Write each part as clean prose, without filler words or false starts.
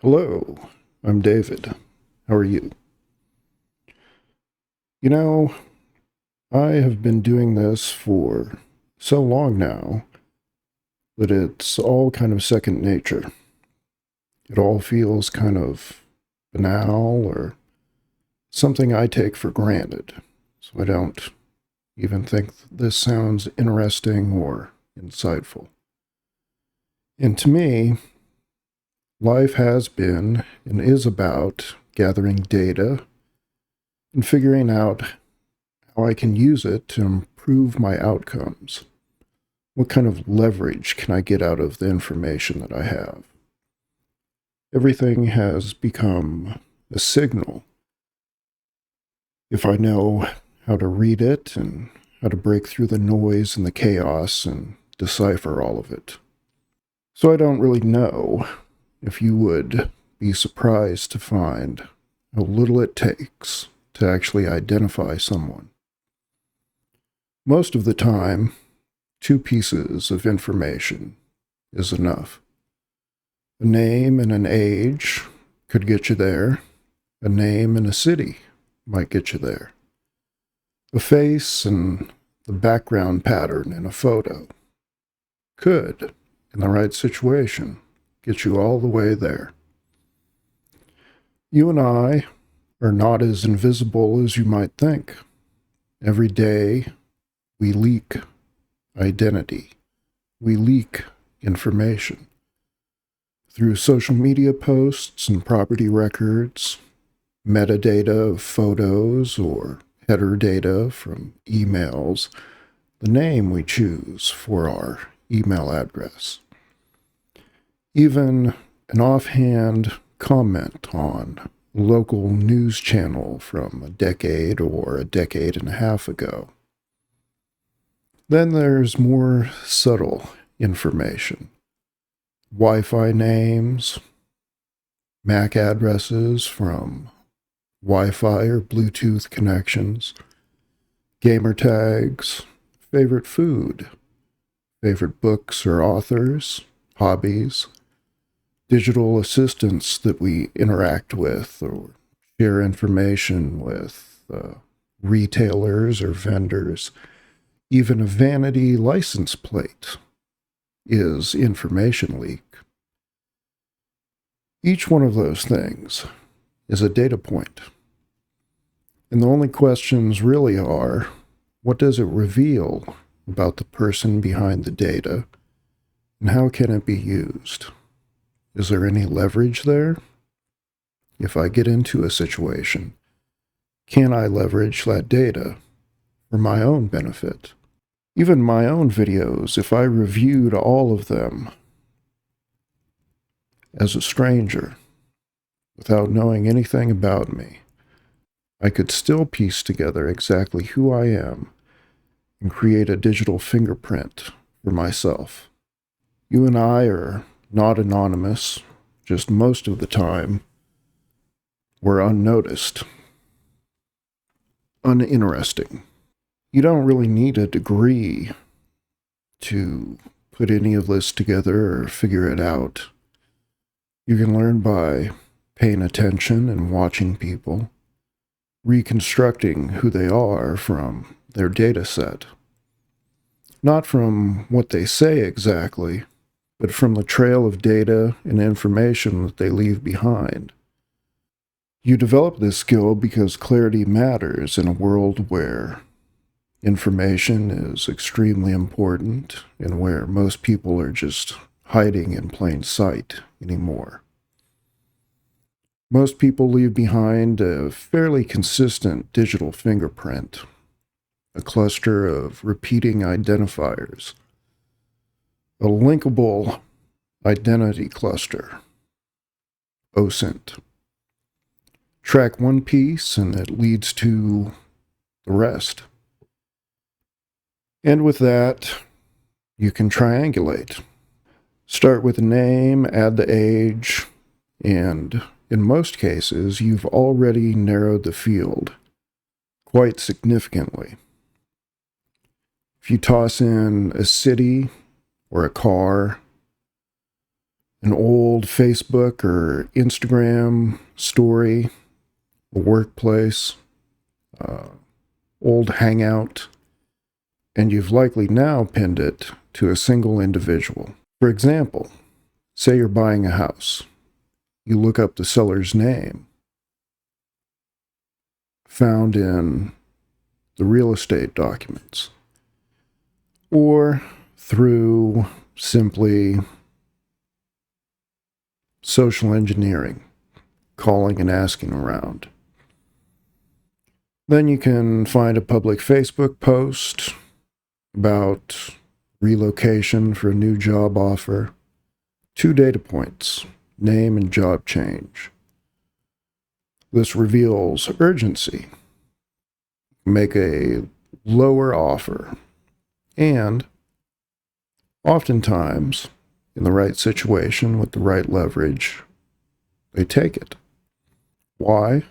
Hello, I'm David. How are you? You know, I have been doing this for so long now that it's all kind of second nature. It all feels kind of banal or something I take for granted. So I don't even think this sounds interesting or insightful. And to me, life has been and is about gathering data and figuring out how I can use it to improve my outcomes. What kind of leverage can I get out of the information that I have? Everything has become a signal. If I know how to read it and how to break through the noise and the chaos and decipher all of it. So I don't really know if you would be surprised to find how little it takes to actually identify someone. Most of the time, two pieces of information is enough. A name and an age could get you there. A name and a city might get you there. A face and the background pattern in a photo could, in the right situation, get you all the way there. You and I are not as invisible as you might think. Every day, we leak identity. We leak information through social media posts and property records, metadata of photos or header data from emails, the name we choose for our email address, even an offhand comment on a local news channel from a decade or a decade and a half ago. Then there's more subtle information. Wi-Fi names, MAC addresses from Wi-Fi or Bluetooth connections, gamer tags, favorite food, favorite books or authors, hobbies, digital assistants that we interact with or share information with, retailers or vendors. Even a vanity license plate is information leak. Each one of those things is a data point. And the only questions really are, what does it reveal about the person behind the data, and how can it be used? Is there any leverage there? If I get into a situation, can I leverage that data for my own benefit? Even my own videos, if I reviewed all of them as a stranger, without knowing anything about me, I could still piece together exactly who I am and create a digital fingerprint for myself. You and I are not anonymous, just most of the time, we're unnoticed, uninteresting. You don't really need a degree to put any of this together or figure it out. You can learn by paying attention and watching people, reconstructing who they are from their data set. Not from what they say exactly, but from the trail of data and information that they leave behind. You develop this skill because clarity matters in a world where information is extremely important and where most people are just hiding in plain sight anymore. Most people leave behind a fairly consistent digital fingerprint, a cluster of repeating identifiers, a linkable identity cluster, OSINT. Track one piece and it leads to the rest. And with that, you can triangulate. Start with the name, add the age, and in most cases, you've already narrowed the field quite significantly. If you toss in a city or a car an old Facebook or Instagram story, a workplace, old hangout, and you've likely now pinned it to a single individual. For example, say you're buying a house. You look up the seller's name, found in the real estate documents, or through simply social engineering, calling and asking around. Then you can find a public Facebook post about relocation for a new job offer. 2 data points, name and job change. This reveals urgency. Make a lower offer, and oftentimes, in the right situation with the right leverage, they take it. Why?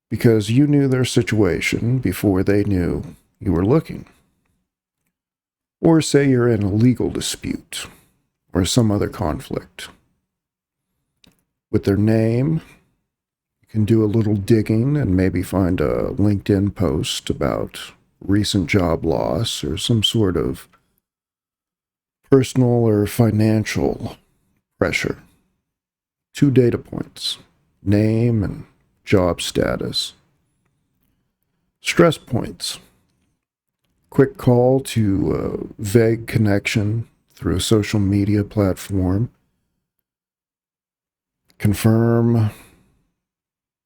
Because you knew their situation before they knew you were looking. Or say you're in a legal dispute or some other conflict. With their name, you can do a little digging and maybe find a LinkedIn post about recent job loss or some sort of personal or financial pressure. 2 data points, name and job status. Stress points. Quick call to a vague connection through a social media platform. Confirm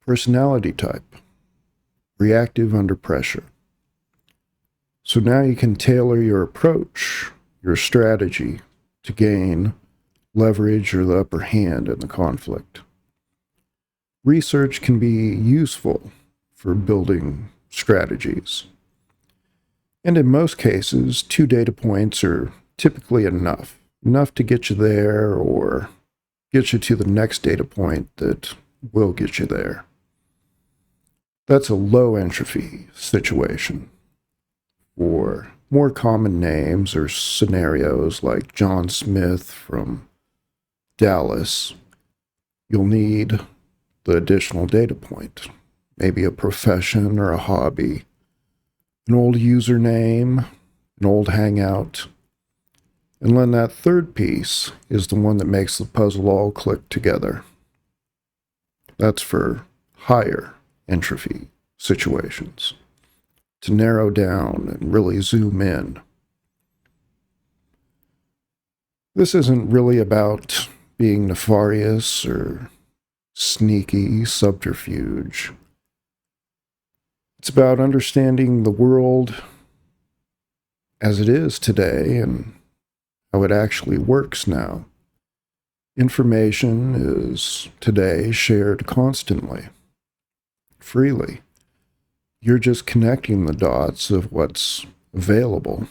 personality type. Reactive under pressure. So now you can tailor your approach, your strategy, to gain leverage or the upper hand in the conflict. Research can be useful for building strategies. And in most cases, 2 data points are typically enough to get you there or get you to the next data point that will get you there. That's a low entropy situation. For more common names or scenarios like John Smith from Dallas, you'll need the additional data point, maybe a profession or a hobby, an old username, an old hangout, and then that third piece is the one that makes the puzzle all click together. That's for higher entropy situations, to narrow down and really zoom in. This isn't really about being nefarious or sneaky subterfuge. It's about understanding the world as it is today and how it actually works now. Information is today shared constantly, freely. You're just connecting the dots of what's available,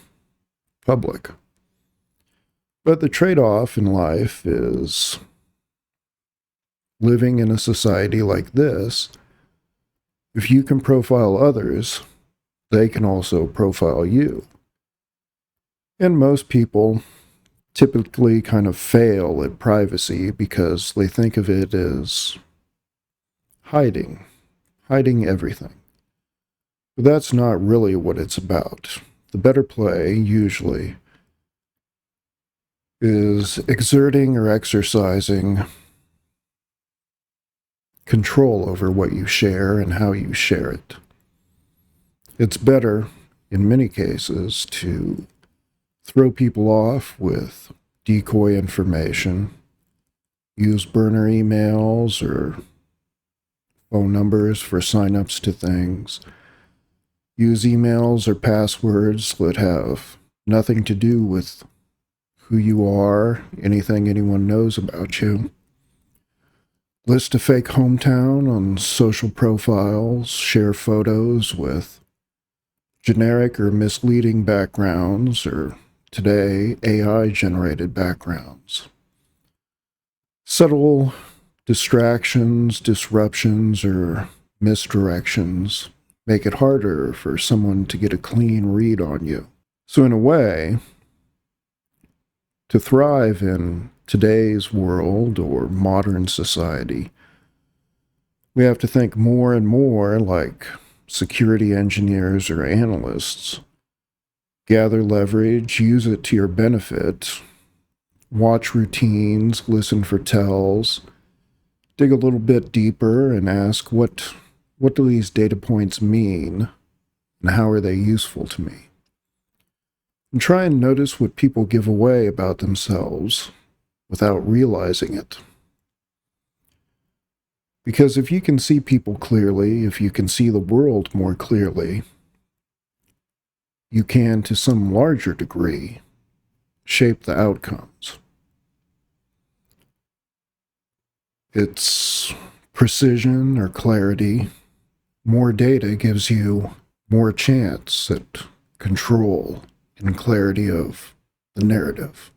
public. But the trade-off in life is living in a society like this. If you can profile others, they can also profile you. And most people typically kind of fail at privacy because they think of it as hiding everything. But that's not really what it's about. The better play, usually, is exerting or exercising control over what you share and how you share it. It's better, in many cases, to throw people off with decoy information, use burner emails or phone numbers for signups to things, use emails or passwords that have nothing to do with who you are, anything anyone knows about you. List a fake hometown on social profiles, share photos with generic or misleading backgrounds, or today, AI-generated backgrounds. Subtle distractions, disruptions, or misdirections make it harder for someone to get a clean read on you. So in a way, to thrive in today's world or modern society, we have to think more and more like security engineers or analysts. Gather leverage, use it to your benefit, watch routines, listen for tells, dig a little bit deeper and ask what do these data points mean and how are they useful to me? And try and notice what people give away about themselves without realizing it. Because if you can see people clearly, if you can see the world more clearly, you can, to some larger degree, shape the outcomes. It's precision or clarity. More data gives you more chance at control and clarity of the narrative.